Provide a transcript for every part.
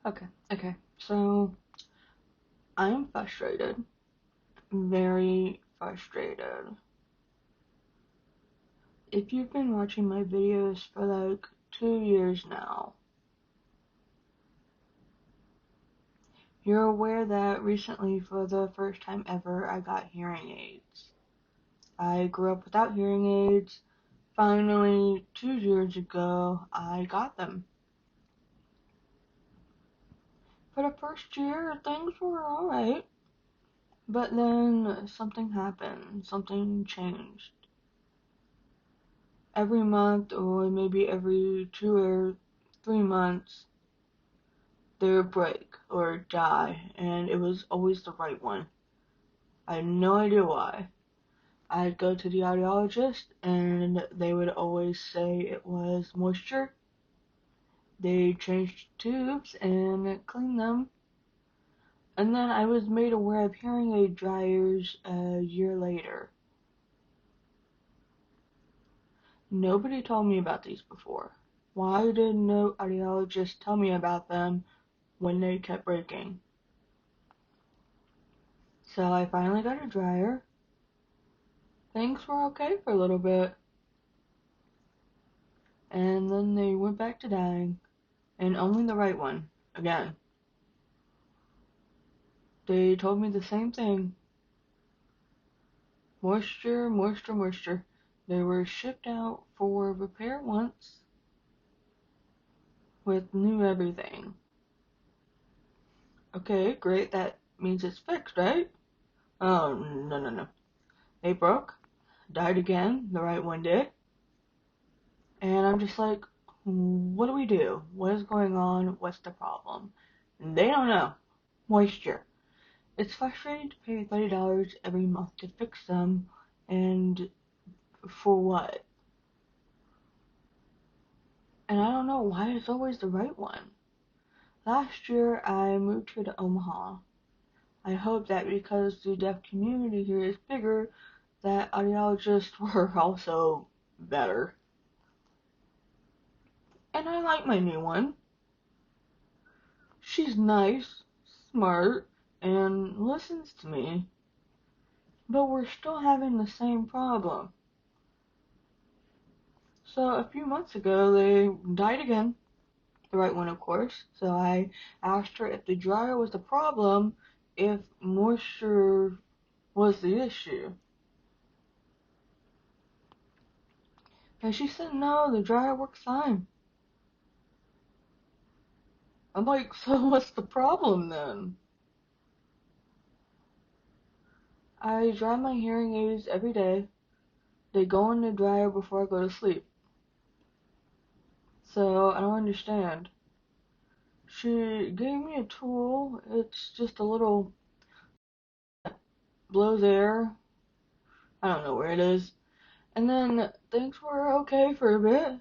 Okay. So, I'm frustrated. Very frustrated. If you've been watching my videos for like 2 years now, you're aware that recently, for the first time ever, I got hearing aids. I grew up without hearing aids. Finally, 2 years ago, I got them. For the first year, things were alright. But then something happened. Something changed. Every month, or maybe every 2 or 3 months, they would break or die, and it was always the right one. I had no idea why. I'd go to the audiologist, and they would always say it was moisture. They changed tubes and cleaned them. And then I was made aware of hearing aid dryers a year later. Nobody told me about these before. Why did no audiologist tell me about them when they kept breaking? So I finally got a dryer. Things were okay for a little bit. And then they went back to dying. And only the right one. Again. They told me the same thing. Moisture, moisture, moisture. They were shipped out for repair once with new everything. Okay, great. That means it's fixed, right? Oh, no, no, no. They broke, died again. The right one did. And I'm just like, what do we do? What is going on? What's the problem? And they don't know. Moisture. It's frustrating to pay $30 every month to fix them, and for what? And I don't know why it's always the right one. Last year I moved here to Omaha. I hope that because the deaf community here is bigger, that audiologists were also better. And I like my new one. She's nice, smart, and listens to me. But we're still having the same problem. So a few months ago, they died again. The right one, of course. So I asked her if the dryer was the problem, if moisture was the issue. And she said, no, the dryer works fine. I'm like, so what's the problem then? I dry my hearing aids every day. They go in the dryer before I go to sleep. So I don't understand. She gave me a tool. It's just a little blows air. I don't know where it is. And then things were okay for a bit.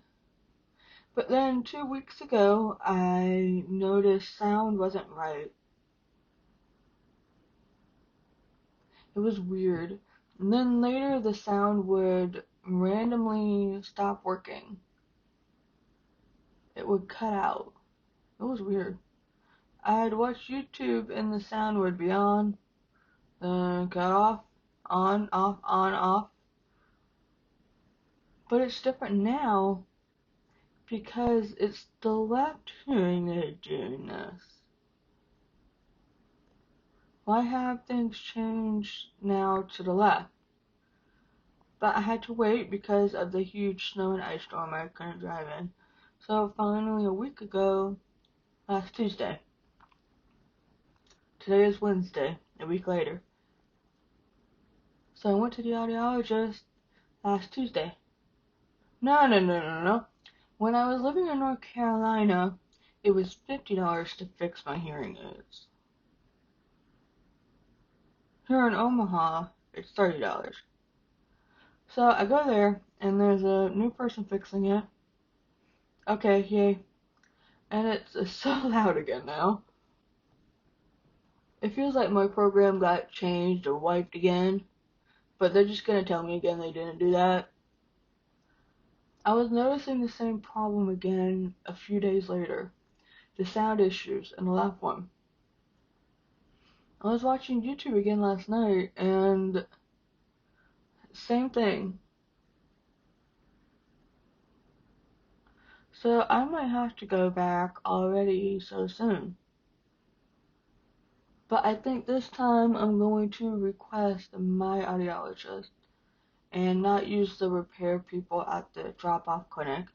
But then 2 weeks ago, I noticed sound wasn't right. It was weird. And then later, the sound would randomly stop working. It would cut out. It was weird. I'd watch YouTube and the sound would be on, then cut off, on, off, on, off. But it's different now because it's the left hearing aid doing this. Why have things changed now to the left? But I had to wait because of the huge snow and ice storm I couldn't drive in. So finally, a week ago, last Tuesday. Today is Wednesday, a week later. So I went to the audiologist last Tuesday. No. When I was living in North Carolina, it was $50 to fix my hearing aids. Here in Omaha, it's $30. So I go there, and there's a new person fixing it. Okay, yay. And it's so loud again now. It feels like my program got changed or wiped again, but they're just gonna tell me again they didn't do that. I was noticing the same problem again a few days later. the sound issues and the left one. I was watching YouTube again last night, and same thing. So I might have to go back already so soon. But I think this time I'm going to request my audiologist and not use the repair people at the drop-off clinic.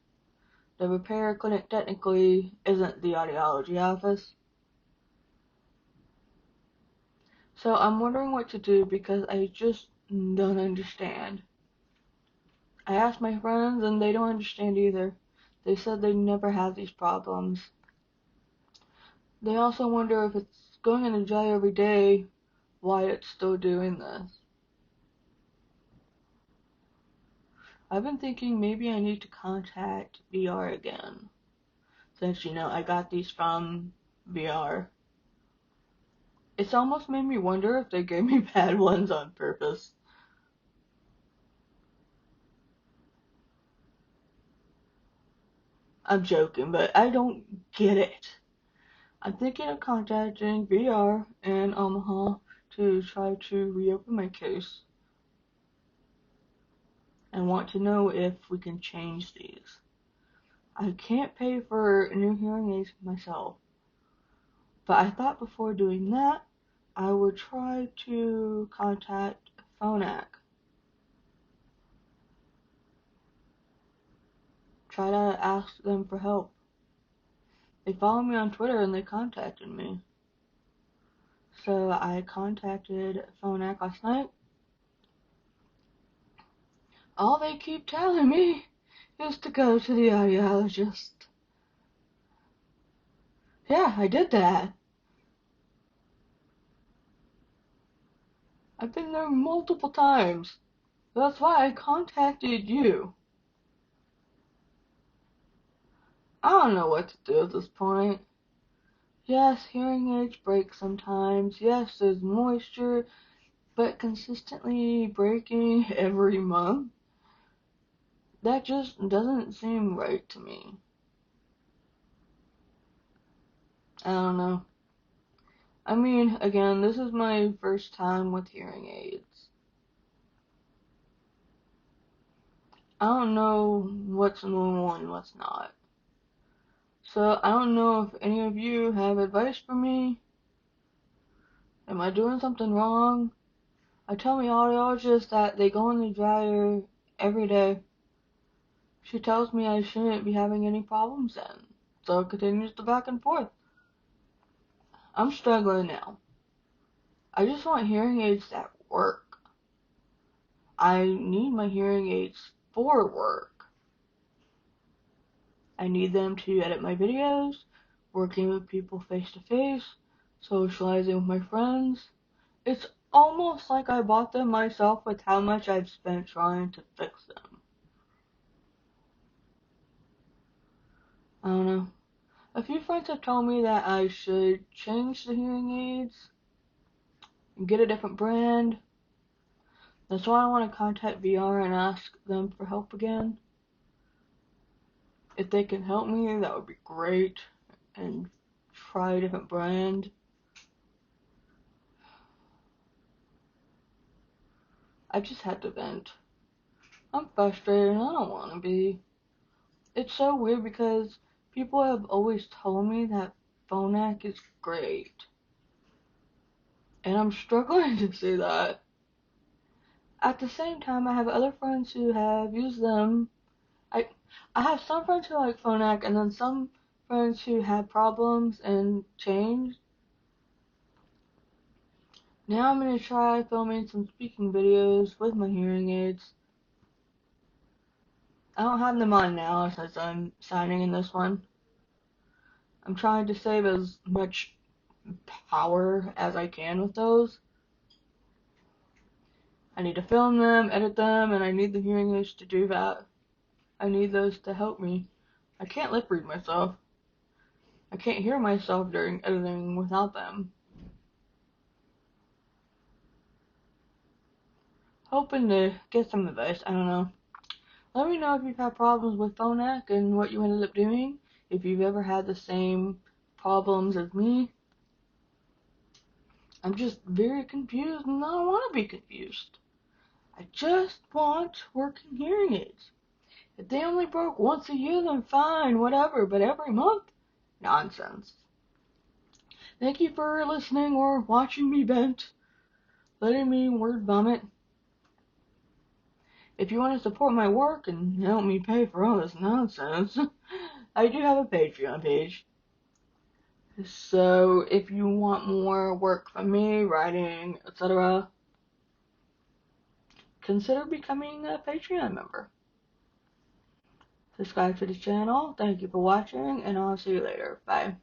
The repair clinic technically isn't the audiology office. So I'm wondering what to do because I just don't understand. I asked my friends and they don't understand either. They said they never had these problems. They also wonder if it's going in the dry every day, why it's still doing this. I've been thinking maybe I need to contact VR again, since, I got these from VR. It's almost made me wonder if they gave me bad ones on purpose. I'm joking, but I don't get it. I'm thinking of contacting VR in Omaha to try to reopen my case and want to know if we can change these. I can't pay for new hearing aids myself, but I thought before doing that, I would try to contact Phonak. Try to ask them for help. They follow me on Twitter and they contacted me. So I contacted Phonak last night. All they keep telling me is to go to the audiologist. Yeah, I did that. I've been there multiple times. That's why I contacted you. I don't know what to do at this point. Yes, hearing aids break sometimes. Yes, there's moisture, but consistently breaking every month? That just doesn't seem right to me. I don't know. I mean, again, this is my first time with hearing aids. I don't know what's normal and what's not. So I don't know if any of you have advice for me. Am I doing something wrong? I tell my audiologist that they go in the dryer every day. She tells me I shouldn't be having any problems then. So it continues the back and forth. I'm struggling now. I just want hearing aids that work. I need my hearing aids for work. I need them to edit my videos, working with people face to face, socializing with my friends. It's almost like I bought them myself with how much I've spent trying to fix them. I don't know. A few friends have told me that I should change the hearing aids and get a different brand. That's why I want to contact VR and ask them for help again. If they can help me, that would be great. And try a different brand. I just had to vent. I'm frustrated and I don't want to be. It's so weird because people have always told me that Phonak is great. And I'm struggling to see that. At the same time, I have other friends who have used them. I have some friends who like Phonak and then some friends who had problems and changed. Now I'm going to try filming some speaking videos with my hearing aids. I don't have them on now since I'm signing in this one. I'm trying to save as much power as I can with those. I need to film them, edit them, and I need the hearing aids to do that. I need those to help me. I can't lip read myself. I can't hear myself during editing without them. Hoping to get some advice, I don't know. Let me know if you've had problems with Phonak and what you ended up doing. If you've ever had the same problems as me. I'm just very confused and I don't want to be confused. I just want working hearing aids. If they only broke once a year, then fine, whatever, but every month? Nonsense. Thank you for listening or watching me vent, letting me word vomit. If you want to support my work and help me pay for all this nonsense, I do have a Patreon page. So if you want more work from me, writing, etc., consider becoming a Patreon member. Subscribe to the channel. Thank you for watching, and I'll see you later. Bye.